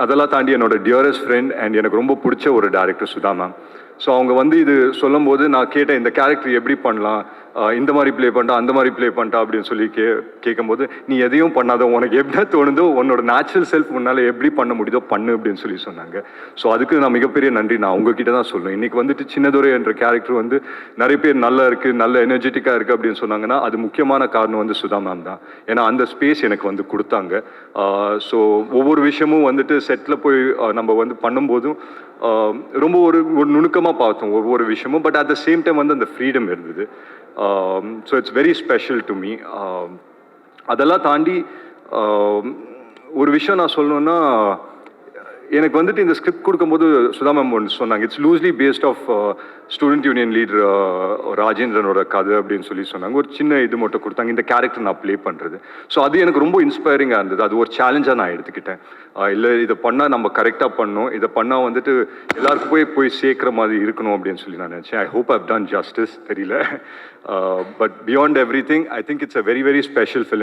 அதெல்லாம் தாண்டி என்னோட டியரஸ்ட் ஃப்ரெண்ட் அண்ட் எனக்கு ரொம்ப பிடிச்ச ஒரு டேரக்டர் சுதா மேம். ஸோ அவங்க வந்து இது சொல்லும்போது நான் கேட்டேன், இந்த கேரக்டர் எப்படி பண்ணலாம், இந்த மாதிரி ப்ளே பண்ணிட்டா அந்த மாதிரி ப்ளே பண்ணிட்டா அப்படின்னு சொல்லி கேட்கும்போது, நீ எதையும் பண்ணாத, உனக்கு எப்படி தோணுதோ உன்னோட நேச்சுரல் செல்ஃப் முன்னால் எப்படி பண்ண முடியுதோ பண்ணு அப்படின்னு சொல்லி சொன்னாங்க. ஸோ அதுக்கு நான் மிகப்பெரிய நன்றி நான் உங்ககிட்ட தான் சொல்லுவேன். இன்றைக்கி வந்துட்டு சின்னதுரை என்ற கேரக்டர் வந்து நிறைய பேர் நல்லா இருக்குது, நல்ல எனர்ஜெட்டிக்காக இருக்குது அப்படின்னு சொன்னாங்கன்னா அது முக்கியமான காரணம் வந்து சுதா மேம் தான். ஏன்னா அந்த ஸ்பேஸ் எனக்கு வந்து கொடுத்தாங்க. ஸோ ஒவ்வொரு விஷயமும் வந்துட்டு செட்டில் போய் நம்ம வந்து பண்ணும்போதும் ரொம்ப ஒரு நுணுக்கமாக பார்த்தோம் ஒவ்வொரு விஷயமும். But at the same time வந்து அந்த ஃப்ரீடம் இருந்தது. So it's very special to me. அதெல்லாம் தாண்டி ஒரு விஷயம் நான் சொல்லணுன்னா, எனக்கு வந்துட்டு இந்த ஸ்கிரிப்ட் கொடுக்கும்போது சுதா மேம் ஒன்று சொன்னாங்க, it's loosely based of student union leader ராஜேந்திரனோட கதை அப்படின்னு சொல்லி சொன்னாங்க. ஒரு சின்ன இது மட்டும் கொடுத்தாங்க, இந்த கேரக்டர் நான் ப்ளே பண்ணுறது. ஸோ அது எனக்கு ரொம்ப இன்ஸ்பைரிங்காக இருந்தது. அது ஒரு சேலஞ்சாக நான் எடுத்துக்கிட்டேன். இல்லை இதை பண்ணால் நம்ம கரெக்டாக பண்ணணும், இதை பண்ணால் வந்துட்டு எல்லாருக்கும் போய் சேர்க்குற மாதிரி இருக்கணும் அப்படின்னு சொல்லி நான் நினச்சேன். I hope I've done justice, தெரியல. But beyond everything I think it's a very very special film.